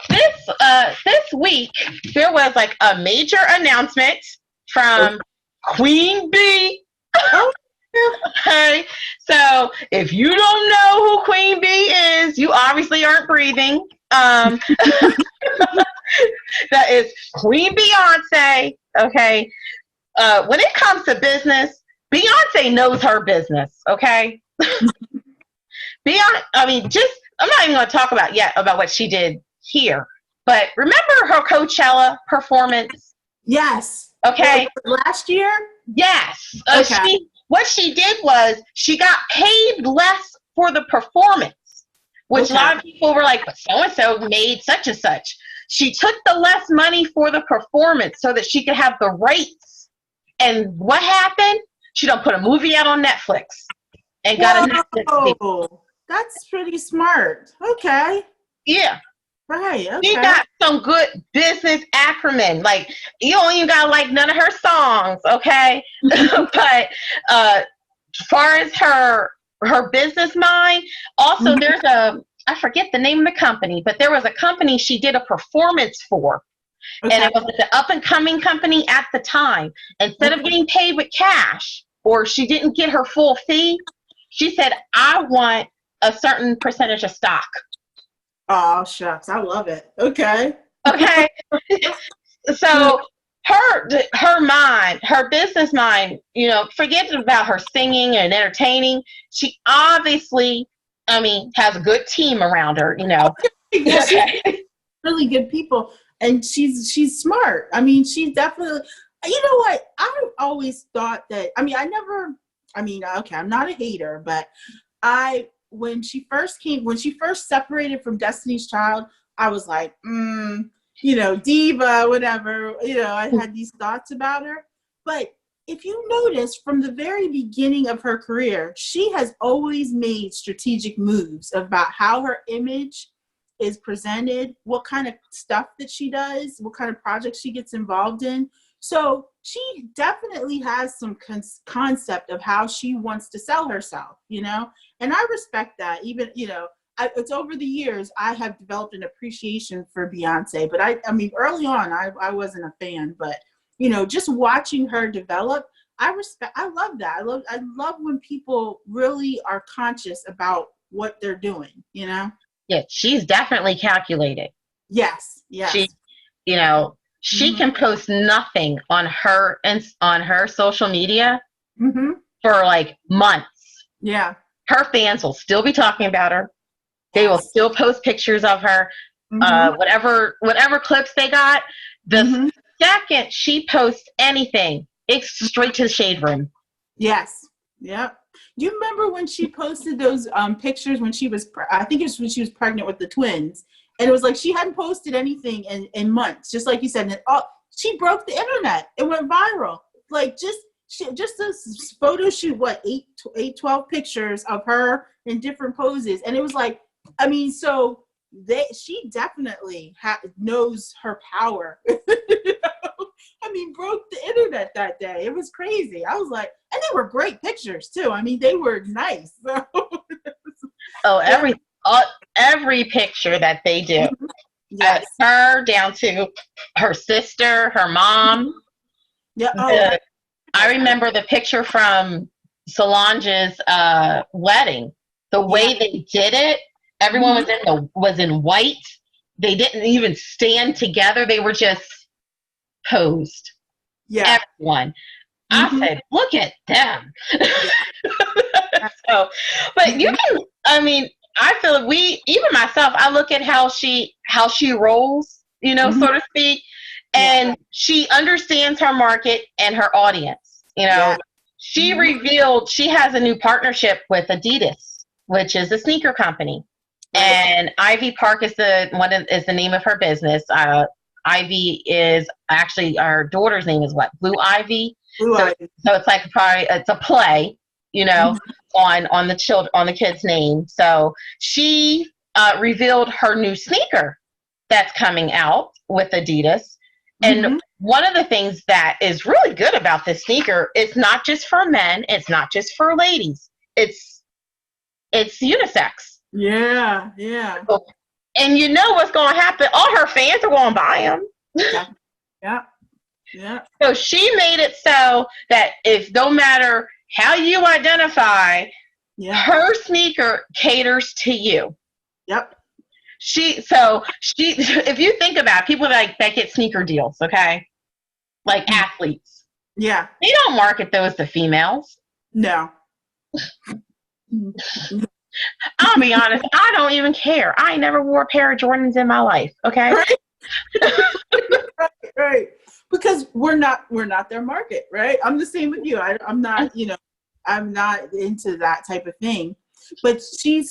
this week there was like a major announcement from Queen Bee. Okay, so if you don't know who Queen Bee is, you obviously aren't breathing. That is Queen Beyonce. Okay, when it comes to business, Beyonce knows her business. Okay, Beyonce. I mean, I'm not even going to talk about what she did here, but remember her Coachella performance? Yes. Okay. Last year? Yes. Okay. What she did was she got paid less for the performance, which a lot of people were like, but so-and-so made such and such. She took the less money for the performance so that she could have the rights. And what happened? She done put a movie out on Netflix and got a Netflix deal. That's pretty smart. Okay. Yeah. Right. Okay. She got some good business acumen. Like, you don't even gotta like none of her songs, okay? But as far as her business mind, also there's I forget the name of the company, but there was a company she did a performance for. Okay. And it was the up and coming company at the time. Instead of getting paid with cash, or she didn't get her full fee, she said, I want a certain percentage of stock. Oh, shucks. I love it. Okay. Okay. So her mind, her business mind, forget about her singing and entertaining. She obviously, has a good team around her, Yeah, she's really good people. And she's smart. She's definitely, you know what? I always thought that, I'm not a hater, but when she first separated from Destiny's Child, I was like, diva, whatever. I had these thoughts about her. But if you notice, from the very beginning of her career, she has always made strategic moves about how her image is presented, what kind of stuff that she does, what kind of projects she gets involved in. So she definitely has some concept of how she wants to sell herself, and I respect that. Even, it's over the years, I have developed an appreciation for Beyonce, but I early on, I wasn't a fan, but, just watching her develop, I love that. I love when people really are conscious about what they're doing, Yeah, she's definitely calculated. Yes. She can post nothing on her social media for like months. Yeah. Her fans will still be talking about her. They will still post pictures of her. Whatever clips they got. The second she posts anything, it's straight to the shade room. Yes. Yep. Do you remember when she posted those pictures when she was, I think it was when she was pregnant with the twins, and it was like she hadn't posted anything in months, just like you said. And she broke the internet. It went viral. Like just this photo shoot, 12 pictures of her in different poses, and it was like, so she definitely knows her power. Broke the internet that day. It was crazy. I was like, and they were great pictures too. They were nice. So. Every picture that they do, yes. Her down to her sister, her mom. Yeah. I remember the picture from Solange's wedding. The way they did it, everyone was in white. They didn't even stand together. They were just posed. Yeah. Everyone. I said, look at them. So, but you can, I feel even myself, I look at how she rolls, so to speak, and she understands her market and her audience. She revealed she has a new partnership with Adidas, which is a sneaker company, and Ivy Park is the name of her business. Ivy is actually our daughter's name is what? Blue Ivy. So it's like it's a play, on the kid's name. So she revealed her new sneaker that's coming out with Adidas. And one of the things that is really good about this sneaker, it's not just for men, it's not just for ladies. It's unisex. Yeah. So And you know what's going to happen? All her fans are going to buy them. Yeah. So she made it so that if no matter how you identify, her sneaker caters to you. Yep. She if you think about it, people that get sneaker deals, okay? Like athletes. Yeah. They don't market those to females. No. I'll be honest, I don't even care. I never wore a pair of Jordans in my life, okay? Right. Because we're not their market, right? I'm the same with you. I'm not, I'm not into that type of thing. But she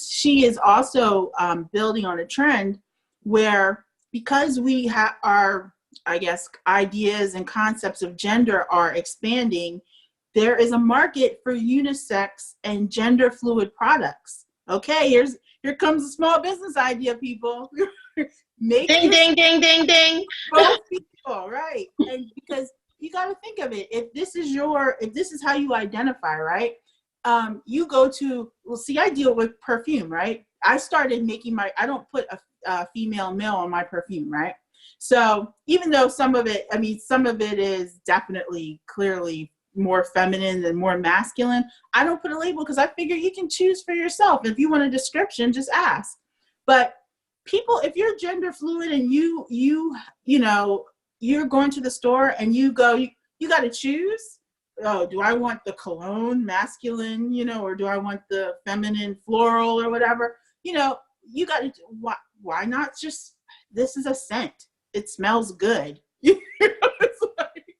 is also building on a trend where, because we have our, I guess, ideas and concepts of gender are expanding, there is a market for unisex and gender fluid products. Okay, here comes a small business idea, people. Ding, ding, ding, ding, ding. Both people, right? And because you got to think of it, if this is how you identify, right? You go to, I deal with perfume, right? I started making I don't put a female male on my perfume, right? So even though some of it is definitely clearly more feminine and more masculine, I don't put a label because I figure you can choose for yourself. If you want a description, just ask. But people, if you're gender fluid and you're going to the store and you got to choose. Oh, do I want the cologne masculine, or do I want the feminine floral or whatever? You got to, why not just, this is a scent. It smells good. It's like,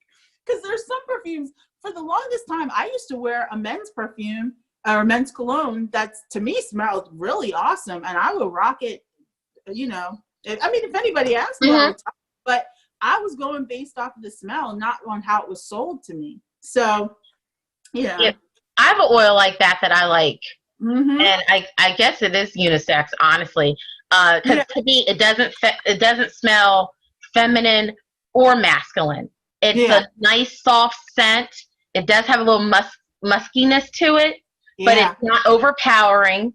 because there's some perfumes, for the longest time, I used to wear a men's perfume or men's cologne that to me smelled really awesome. And I would rock it, if anybody asked me, but I was going based off of the smell, not on how it was sold to me. So, yeah. I have an oil like that I like. Mm-hmm. And I guess it is unisex, honestly. Because to me, it doesn't smell feminine or masculine. It's a nice, soft scent. It does have a little muskiness to it, but it's not overpowering.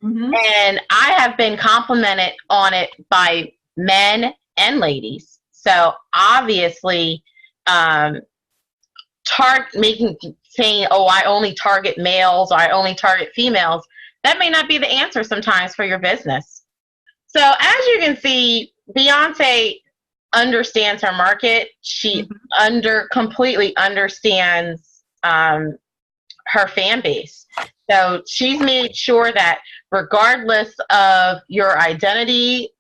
Mm-hmm. And I have been complimented on it by men and ladies. So obviously, saying, oh, I only target males or I only target females, that may not be the answer sometimes for your business. So as you can see, Beyonce understands her market. She completely understands her fan base. So she's made sure that regardless of your identity,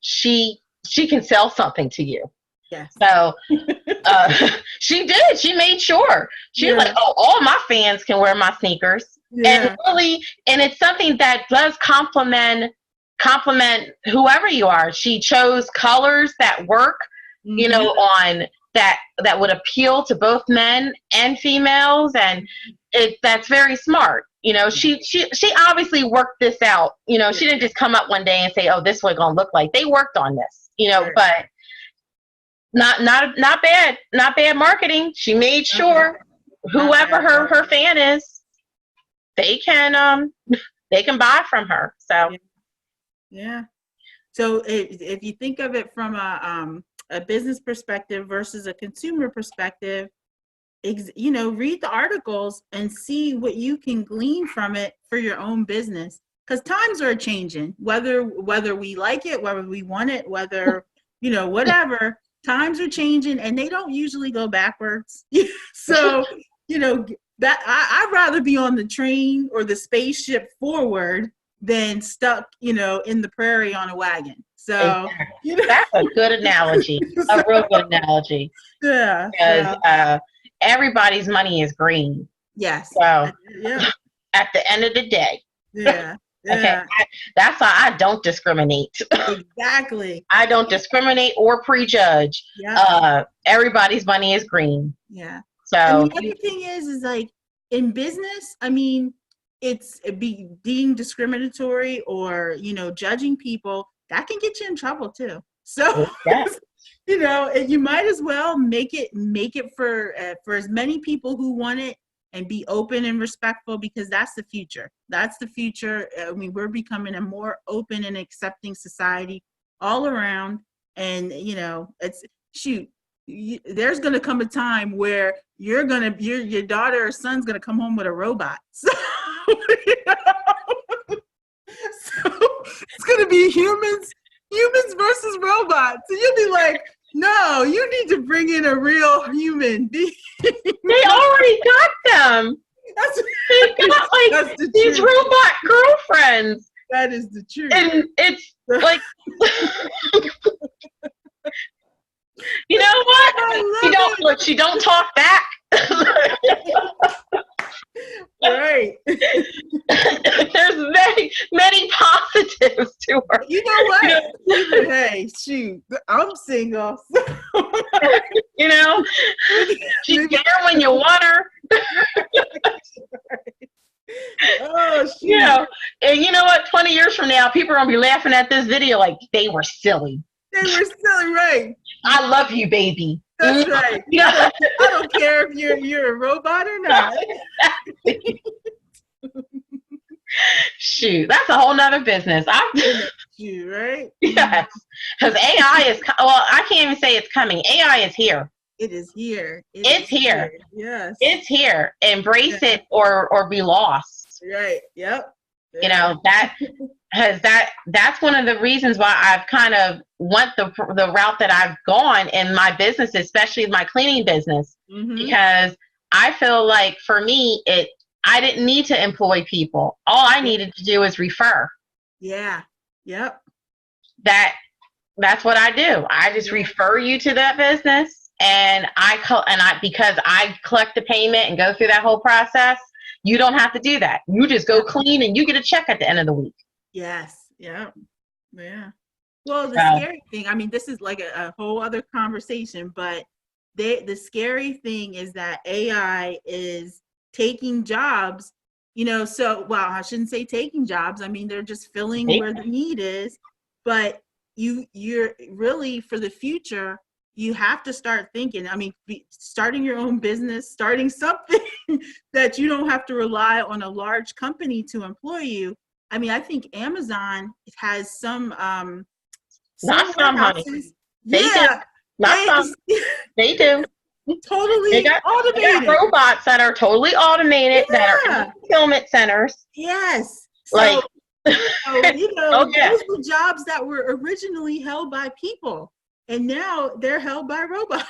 she can sell something to you. Yes. So she did. She made sure. She was like, oh, all my fans can wear my sneakers. Yeah. And it's something that does complement whoever you are. She chose colors that work, on that would appeal to both men and females, and that's very smart. She obviously worked this out. She didn't just come up one day and say, oh, this is what it's gonna look like. They worked on this, but not bad marketing. She made sure whoever her fan is, they can buy from her. So yeah. So if you think of it from a business perspective versus a consumer perspective, read the articles and see what you can glean from it for your own business. Because times are changing, whether we like it, whether we want it, whether whatever. Times are changing, and they don't usually go backwards. So that I'd rather be on the train or the spaceship forward than stuck, in the prairie on a wagon. So that's a good analogy, a real good analogy. Yeah, because everybody's money is green. Yes. So at the end of the day. Yeah. Okay, that's why I don't discriminate. Exactly. I don't discriminate or prejudge. Yeah. Everybody's money is green. Yeah. So and the other thing is like in business, it's being discriminatory or judging people, that can get you in trouble too. So you might as well make it for as many people who want it and be open and respectful, because that's the future. That's the future. I mean, we're becoming a more open and accepting society all around. And, you know, there's going to come a time where your daughter or son's going to come home with a robot. So, you know, so it's going to be humans versus robots. And you'll be like, no, you need to bring in a real human being. They already got them. They got like these robot girlfriends. That is the truth. And it's like, you know what? She don't talk back. Right. There's many positives to her. You know what? Hey, shoot, I'm single. You know, she's there when you want her. Oh, shoot. You know, and you know what? 20 years from now, people are gonna be laughing at this video like they were silly. They were silly, right? I love you, baby. That's right. Yeah. I don't care if you're a robot or not. Shoot, that's a whole nother business. You right? Yes, because AI is. Well, I can't even say it's coming. AI is here. It is here. It's here. Yes. It's here. Embrace it or be lost. Right. Yep. You know, that's one of the reasons why I've kind of went the route that I've gone in my business, especially my cleaning business, because I feel like for me, I didn't need to employ people. All I needed to do was refer. Yeah. Yep. That's what I do. I just refer you to that business, and because I collect the payment and go through that whole process. You don't have to do that. You just go clean and you get a check at the end of the week. Yes. Yeah. Yeah. Well, the scary thing, I mean, this is like a whole other conversation, but the scary thing is that AI is taking jobs, you know, I shouldn't say taking jobs. I mean, they're just filling where the need is, but you're really, for the future, you have to start thinking, I mean, starting your own business, starting something that you don't have to rely on a large company to employ you. I mean, I think Amazon has some not some, honey. They do. Totally automated. They got robots that are totally automated that are in fulfillment centers. Yes. Like, you know, those were jobs that were originally held by people. And now they're held by robots.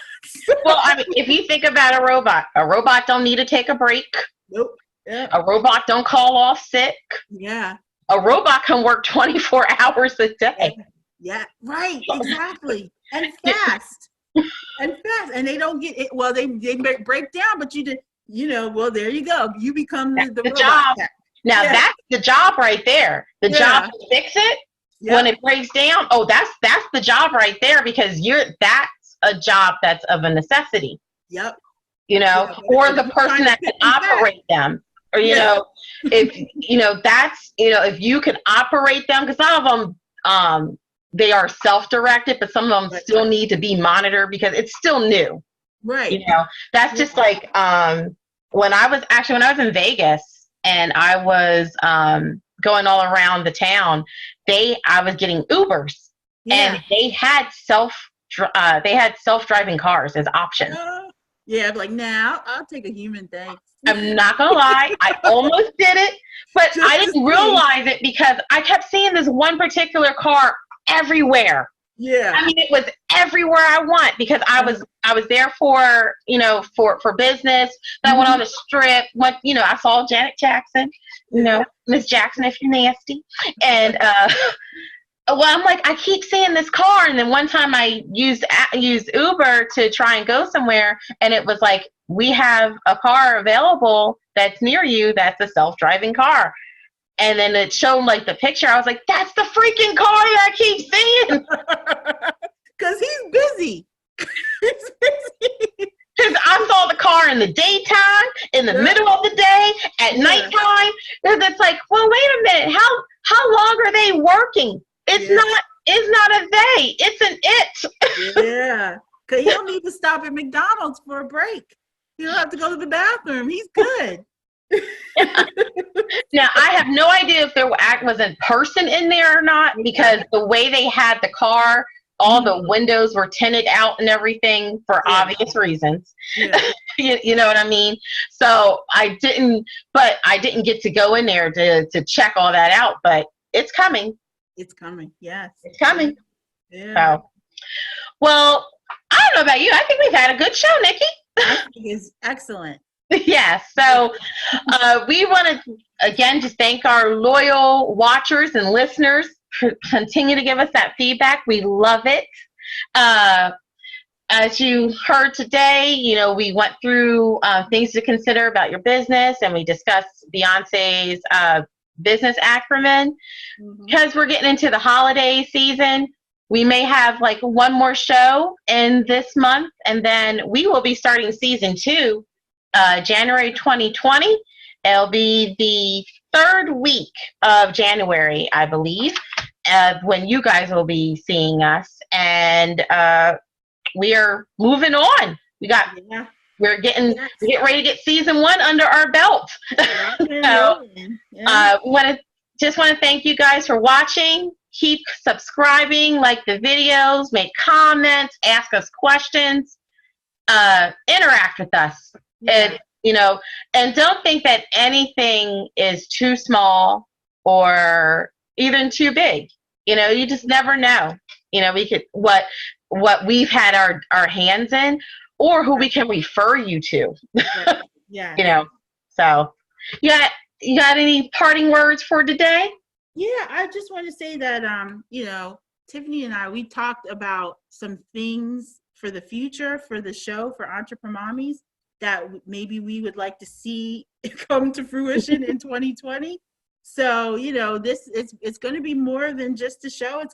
Well, I mean, if you think about a robot don't need to take a break. Nope. Yeah. A robot don't call off sick. Yeah. A robot can work 24 hours a day. Yeah. Right. Exactly. And fast. And they don't get it. Well, they break down, but you know, well, there you go. You become the robot job. tech. Now that's the job right there. The job to fix it. Yep. When it breaks down, that's the job right there, because that's a job that's of a necessity. Yep. You know, or the person that can operate them, or you know, if you know if you can operate them, because some of them they are self-directed, but some of them still need to be monitored because it's still new. Right. You know, that's just like when I was in Vegas and I was going all around the town, I was getting Ubers, and they had self-driving cars as options. Like, now I'll take a human, thanks. I'm not gonna lie, I almost did it, but I didn't realize it because I kept seeing this one particular car everywhere. Yeah. I mean, it was everywhere I went because I was there for, you know, for business. Then I went on the strip, I saw Janet Jackson, you know, Miss Jackson if you're nasty. And well, I'm like, I keep seeing this car, and then one time I used Uber to try and go somewhere, and it was like, we have a car available that's near you that's a self-driving car. And then it showed like the picture. I was like, that's the freaking car that I keep seeing. Because he's busy. He's busy. Because I saw the car in the daytime, in the middle of the day, at nighttime. And it's like, well, wait a minute. How long are they working? It's not a they. It's an it. Yeah. Because you don't need to stop at McDonald's for a break. You don't have to go to the bathroom. He's good. Now, I have no idea if there was a person in there or not, because the way they had the car, all the windows were tinted out and everything for obvious reasons. Yeah. You know what I mean? So I didn't get to go in there to check all that out, but it's coming. It's coming. Yes. It's coming. Yeah. So, well, I don't know about you. I think we've had a good show, Nikki. I think it's excellent. Yes. So we want to, again, just thank our loyal watchers and listeners. Continue to give us that feedback. We love it. As you heard today, we went through things to consider about your business, and we discussed Beyonce's business acumen. Because we're getting into the holiday season, we may have like one more show in this month, and then we will be starting season 2, January 2020. It'll be the 3rd week of January, I believe, when you guys will be seeing us. And we are moving on. We're getting ready to get season 1 under our belt. So, just want to thank you guys for watching. Keep subscribing, like the videos, make comments, ask us questions, interact with us. And and don't think that anything is too small or even too big. You just never know. We could what we've had our hands in, or who we can refer you to. Yeah. So you got any parting words for today? Yeah, I just want to say that Tiffany and I, we talked about some things for the future for the show for Entrepremommies that maybe we would like to see come to fruition in 2020. So, it's going to be more than just a show.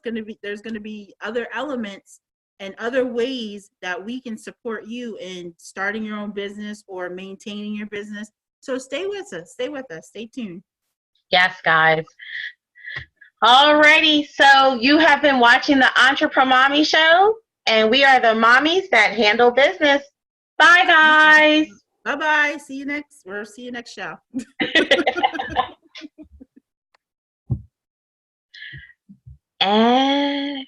There's going to be other elements and other ways that we can support you in starting your own business or maintaining your business. So stay with us. Stay tuned. Yes, guys. Alrighty. So you have been watching the Entrepremommies show, and we are the mommies that handle business. Bye, guys. Bye-bye. See you next show. And